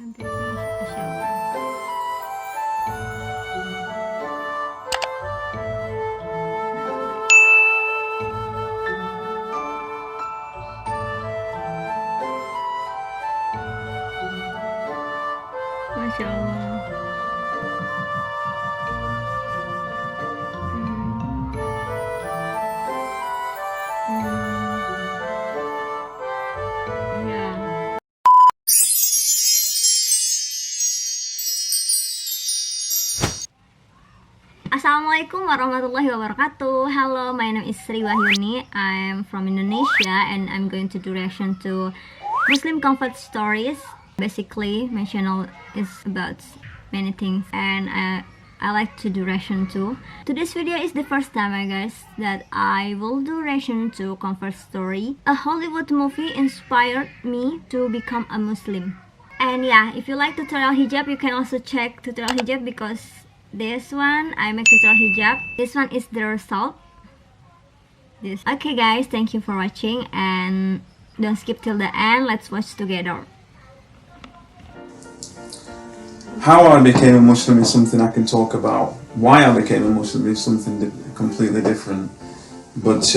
I'm taking a shower. Masya Allah. Yeah. Assalamualaikum warahmatullahi wabarakatuh. Hello, my name is Yuni. I'm from Indonesia and I'm going to do reaction to Muslim comfort stories. Basically, my channel is about many things and I like to do reaction too. Today's video is the first time, guys, that I will do reaction to comfort story. A Hollywood movie inspired me to become a Muslim. And yeah, if you like tutorial hijab, you can also check tutorial hijab because this one I make tutorial hijab. This one is the result. This. Okay guys, thank you for watching and don't skip till the end. Let's watch together. How I became a Muslim is something I can talk about. Why I became a Muslim is something completely different. But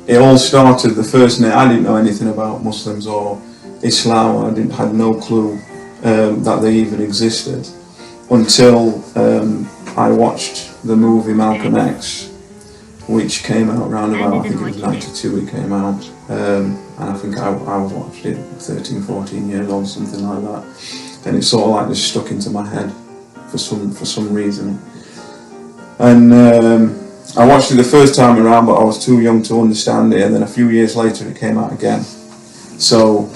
it all started the first night. I didn't know anything about Muslims or Islam. I had no clue that they even existed until I watched the movie Malcolm X, which came out around about, I think it was 92 it came out, and I think I watched it 13, 14 years old, something like that, and it sort of like just stuck into my head for some reason. And I watched it the first time around, but I was too young to understand it, and then a few years later it came out again. So,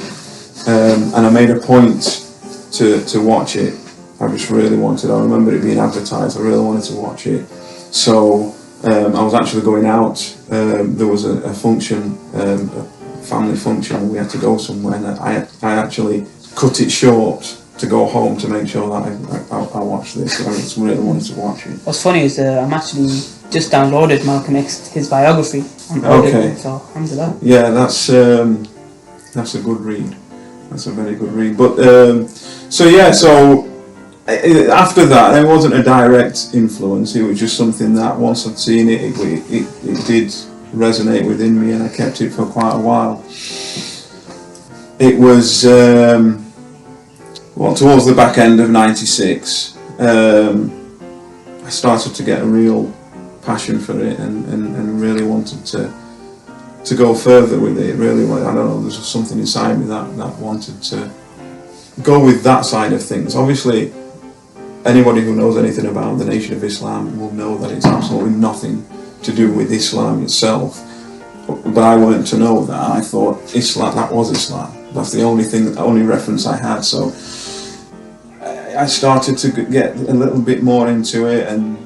and I made a point to watch it. I just really wanted, I remember it being advertised, I really wanted to watch it. So I was actually going out, there was a function, a family function, and we had to go somewhere, and I actually cut it short to go home to make sure that I watched this. I just really wanted to watch it. What's funny is I'm actually just downloaded Malcolm X, his biography. Okay. So, alhamdulillah. Yeah, that's a good read. That's a very good read. But so yeah, so after that, there wasn't a direct influence. It was just something that once I'd seen it, it did resonate within me, and I kept it for quite a while. It was well, towards the back end of '96, I started to get a real passion for it, and really wanted to go further with it. Really, I don't know, there's something inside me that wanted to go with that side of things. Obviously, anybody who knows anything about the Nation of Islam will know that it's absolutely nothing to do with Islam itself. But I wanted to know that. I thought Islam, that was Islam. That's the only reference I had. So I started to get a little bit more into it, and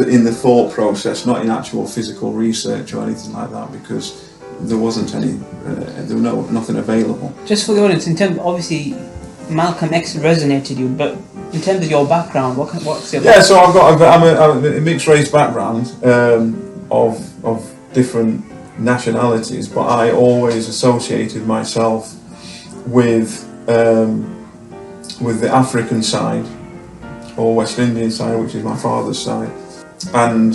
in the thought process, not in actual physical research or anything like that, because there wasn't any, there was nothing available. Just for the audience, in terms, obviously, Malcolm X resonated you, but in terms of your background, what's your background? Yeah, so I'm a mixed race background of different nationalities, but I always associated myself with the African side, or West Indian side, which is my father's side. And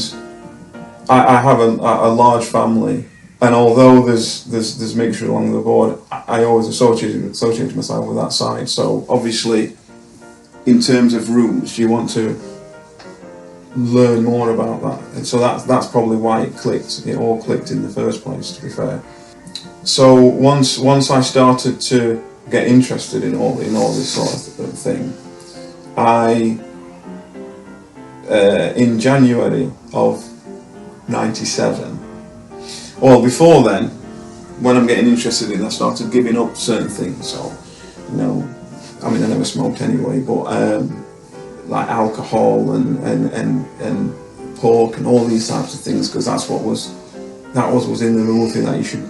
I have a large family, and although there's mixture along the board, I always associated myself with that side. So obviously, in terms of roots, you want to learn more about that, and so that's probably why it clicked. It all clicked in the first place, to be fair. So once I started to get interested in all this sort of thing, I in January of '97. Well, before then, when I'm getting interested in, I started giving up certain things. So, you know, I mean, I never smoked anyway, but like alcohol and pork and all these types of things, because that was in the movie that you should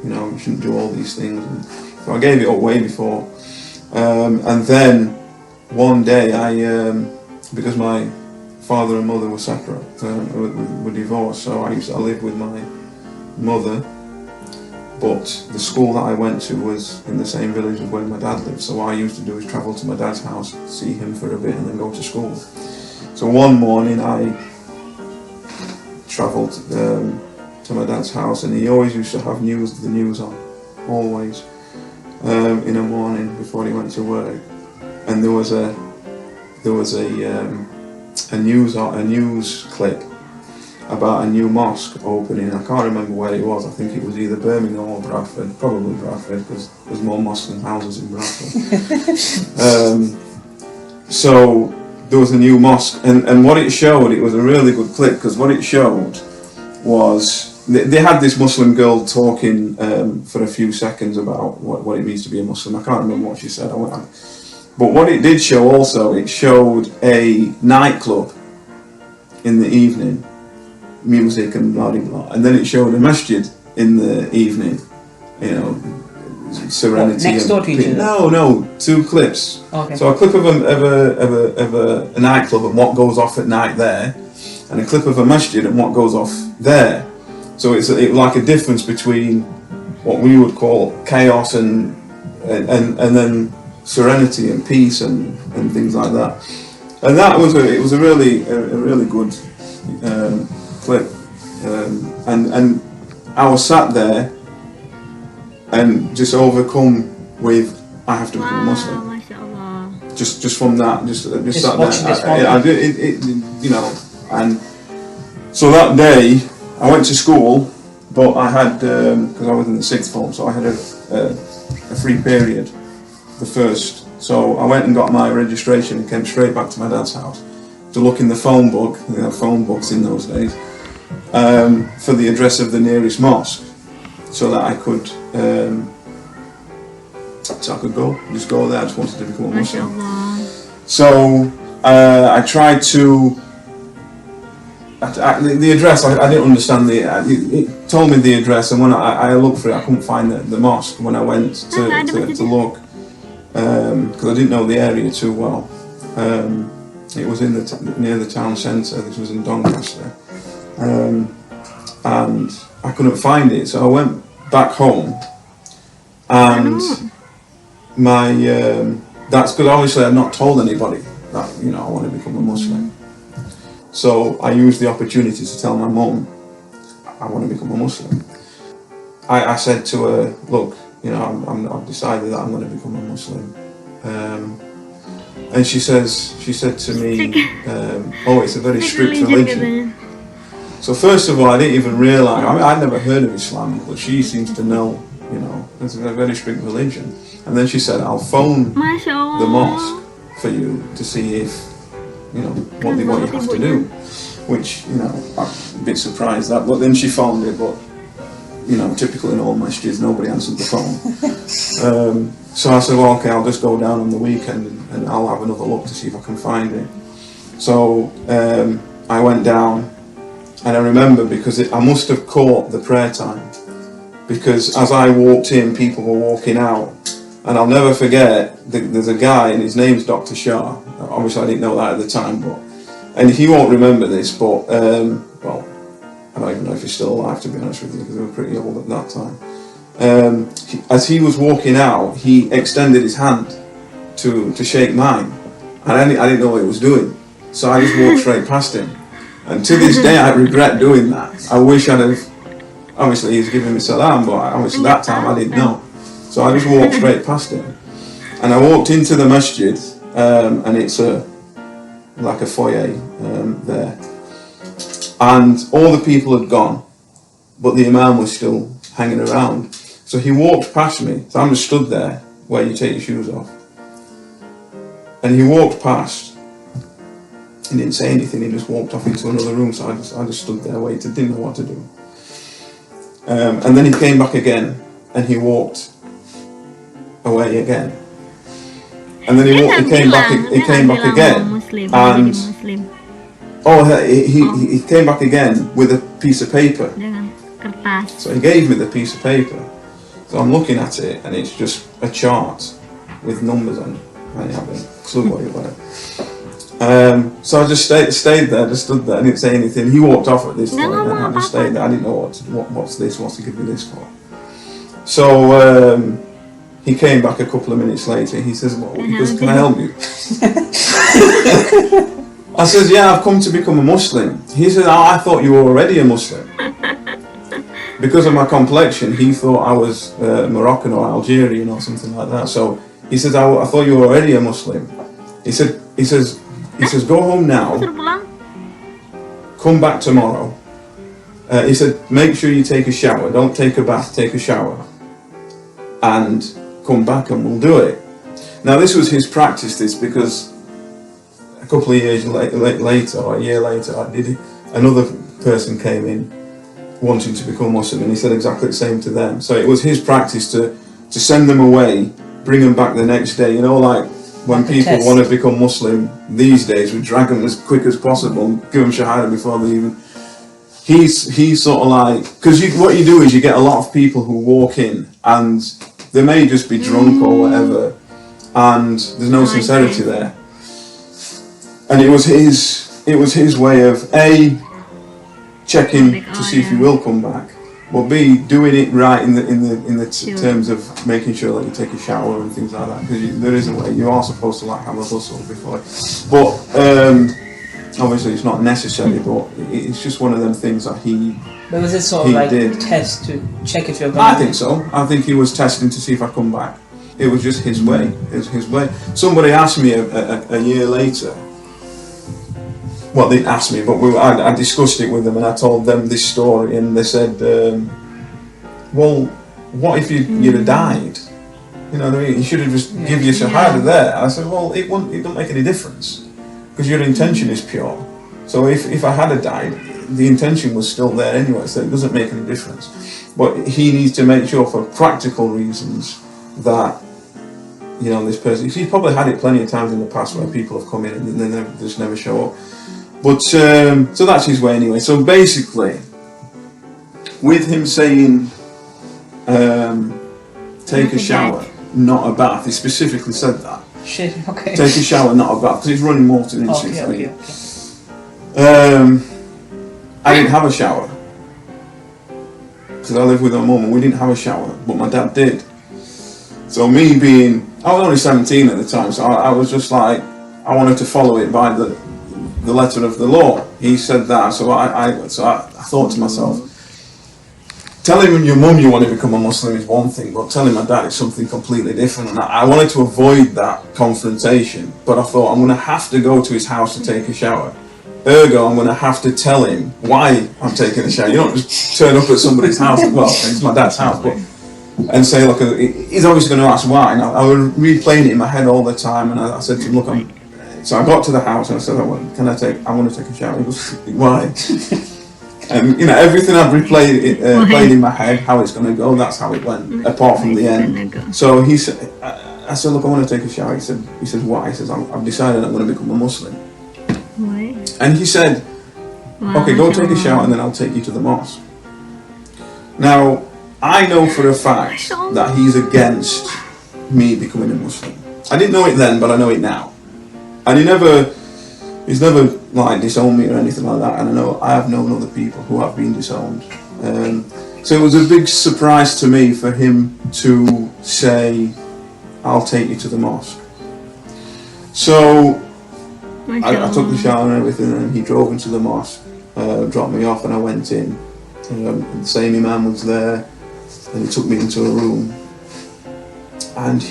you know, you shouldn't do all these things. And so I gave it up way before, and then one day because my father and mother were separate, were divorced, so I lived with my mother, but the school that I went to was in the same village as where my dad lived, so what I used to do is travel to my dad's house, see him for a bit and then go to school. So one morning I travelled to my dad's house, and he always used to have the news on, always, in the morning before he went to work. And there was a news clip about a new mosque opening. I can't remember where it was. I think it was either Birmingham or Bradford, probably Bradford, because there's more mosques than houses in Bradford. So there was a new mosque, and what it showed, it was a really good clip, because what it showed was they had this Muslim girl talking for a few seconds about what it means to be a Muslim. I can't remember what she said. But what it did show also, it showed a nightclub in the evening, music and blah blah blah, and then it showed a masjid in the evening, you know, serenity. Next door to each other? No, two clips. Okay. So a clip of a nightclub and what goes off at night there, and a clip of a masjid and what goes off there. So it was like a difference between what we would call chaos and then serenity and peace and things like that. And that was it was a really good clip. And I was sat there and just overcome with, I have to become a Muslim. MashaAllah. Just from that, just sat watching this there. I did it, you know. And so that day I went to school, but I had because I was in the sixth form, so I had a free period, the first. So I went and got my registration and came straight back to my dad's house to look in the phone book. They had phone books in those days, for the address of the nearest mosque, so that I could just go there. I just wanted to become a Muslim. MashaAllah. So I tried to. The address, I didn't understand it told me the address, and when I looked for it, I couldn't find the mosque when I went to look, because I didn't know the area too well. It was near the town centre. This was in Doncaster, and I couldn't find it, so I went back home, and that's because obviously I'd not told anybody that, you know, I want to become a Muslim. So I used the opportunity to tell my mum I want to become a Muslim. I said to her, look, you know, I've decided that I'm going to become a Muslim. And she said to me, oh, it's a very strict religion. So first of all, I didn't even realise, I mean, I'd never heard of Islam, but she seems to know, you know, it's a very strict religion. And then she said, I'll phone the mosque for you to see if, you know, what you have to do, which, you know, I'm a bit surprised at, but then she phoned it, but, you know, typical in all masjids, nobody answered the phone. So I said, well, okay, I'll just go down on the weekend and I'll have another look to see if I can find it. So I went down, and I remember, because I must have caught the prayer time, because as I walked in, people were walking out. And I'll never forget, there's a guy, and his name's Dr. Shah. Obviously I didn't know that at the time, and he won't remember this, but, well, I don't even know if he's still alive, to be honest with you, because they were pretty old at that time. As he was walking out, he extended his hand to shake mine, and I didn't know what he was doing, so I just walked straight past him. And to this day I regret doing that. I wish I'd have, obviously he was giving me salam, but obviously that time I didn't know. So I just walked straight past him, and I walked into the masjid, and it's like a foyer there, and all the people had gone, but the imam was still hanging around. So he walked past me, so I'm just stood there where you take your shoes off, and he walked past. He didn't say anything. He just walked off into another room. So I just stood there, waited, didn't know what to do, and then he came back again, and he walked away again, and then he came back again, and he came back again with a piece of paper. So he gave me the piece of paper, so I'm looking at it, and it's just a chart with numbers on it. I didn't have a clue what it was. So I just stayed there, just stood there, and didn't say anything. He walked off at this point, and I just stayed there. I didn't know what's this, what's he give me this for. So he came back a couple of minutes later. He says, well, he goes, can I help you? I says, yeah, I've come to become a Muslim. He said, oh, I thought you were already a Muslim. Because of my complexion, he thought I was Moroccan or Algerian or something like that. So he says, I thought you were already a Muslim. He says, go home now. Come back tomorrow. He said, make sure you take a shower. Don't take a bath, take a shower. And come back and we'll do it. Now this was his practice, because a couple of years later, or a year later, another person came in wanting to become Muslim, and he said exactly the same to them. So it was his practice to send them away, bring them back the next day. You know, like when people want to become Muslim these days, we drag them as quick as possible, give them shahada before they even... He's sort of like... Because what you do is you get a lot of people who walk in and they may just be drunk or whatever, and there's no sincerity there. And it was his way of A, checking to see if you will come back, but B, doing it right in the terms of making sure that you take a shower and things like that, because there is a way. You are supposed to like have a hustle before, but obviously it's not necessary. But it's just one of them things that he. But was it sort of like a test to check if you're going? I think so. I think he was testing to see if I come back. It was just his way. His way. Somebody asked me a year later. Well, they didn't ask me, but I discussed it with them, and I told them this story, and they said, well, what if you'd have died? You know what I mean? You should have just give your shahada there. I said, well, it don't make any difference, because your intention is pure. So if I had died, the intention was still there anyway, so it doesn't make any difference. But he needs to make sure, for practical reasons, that, you know, this person, he's probably had it plenty of times in the past where people have come in and then they just never show up. But, so that's his way anyway. So basically, with him saying, take a shower, not a bath, he specifically said that. Shit, okay. Take a shower, not a bath, because it's running water into it. Okay. I didn't have a shower, because I lived with my mum and we didn't have a shower, but my dad did. So me being, I was only 17 at the time, so I was just like, I wanted to follow it by the letter of the law. He said that, so I thought to myself, telling your mum you want to become a Muslim is one thing, but telling my dad is something completely different. And I wanted to avoid that confrontation, but I thought I'm going to have to go to his house to take a shower. Ergo, I'm going to have to tell him why I'm taking a shower. You don't just turn up at somebody's house, well, it's my dad's house, but and say, look, he's obviously going to ask why. And I was replaying it in my head all the time, and I said to him, look, so I got to the house and I said, I want to take a shower. He goes, why? And you know, everything I've replayed played in my head, how it's going to go, that's how it went, apart from the end. So he said, I said, look, I want to take a shower. He said, why? He says, I've decided I'm going to become a Muslim. Why? And he said, okay, go take a shower and then I'll take you to the mosque. Now, I know for a fact that he's against me becoming a Muslim. I didn't know it then, but I know it now. And he's never like disowned me or anything like that. And I have known other people who have been disowned. So it was a big surprise to me for him to say, I'll take you to the mosque. So I took the shower and everything, and he drove into the mosque, dropped me off, and I went in. The same imam was there, and he took me into a room, and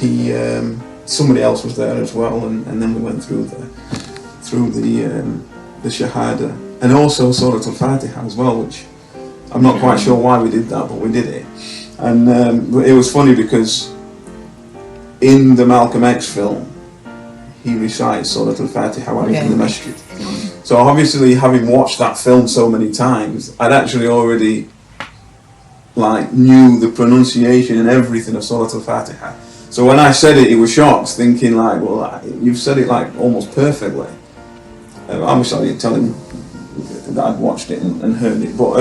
somebody else was there as well, and then we went through the shahada, and also Surah Al-Fatiha as well, which I'm not quite sure why we did that, but we did it. And it was funny because in the Malcolm X film, he recites Surah Al-Fatiha while he's in the masjid. So obviously, having watched that film so many times, I'd actually already knew the pronunciation and everything of Surah Al-Fatiha. So when I said it, he was shocked, thinking well, you've said it almost perfectly. Obviously, I didn't tell him that I'd watched it and heard it, but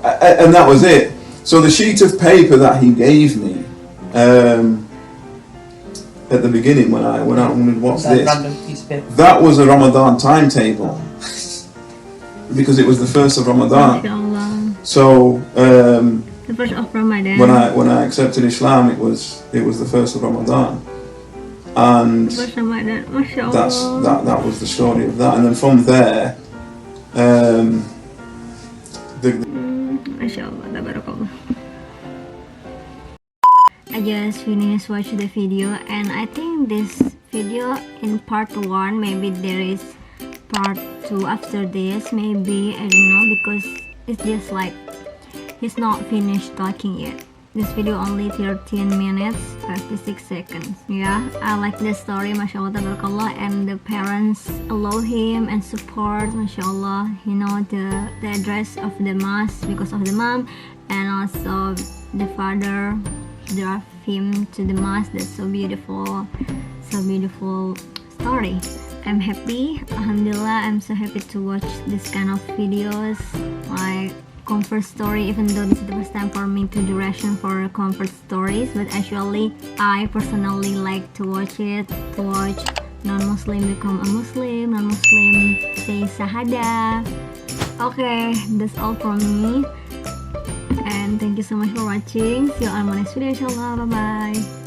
and that was it. So the sheet of paper that he gave me at the beginning, when I wondered what's this, that was a Ramadan timetable because it was the first of Ramadan. So The first of Ramadan. When I accepted Islam, it was the first of Ramadan, and First Ramadan, Masya Allah. that was the story of that. And then from there, Masya Allah, tabarakallah. I just finished watching the video, and I think this video in part 1, maybe there is part 2 after this, maybe, I don't know, because it's just like he's not finished talking yet. This video only 13 minutes 56 seconds. Yeah, I like this story, Masya Allah, tabarakallah, and the parents allow him and support, Masya Allah, you know, the address of the mosque because of the mom, and also the father drive him to the mosque. That's so beautiful story. I'm happy, alhamdulillah. I'm so happy to watch this kind of videos like comfort story, even though this is the first time for me to do reaction for comfort stories, but actually I personally like to watch non-Muslim become a Muslim, non-Muslim say Shahada. Okay, that's all from me, and thank you so much for watching. See you on my next video, inshallah. Bye bye.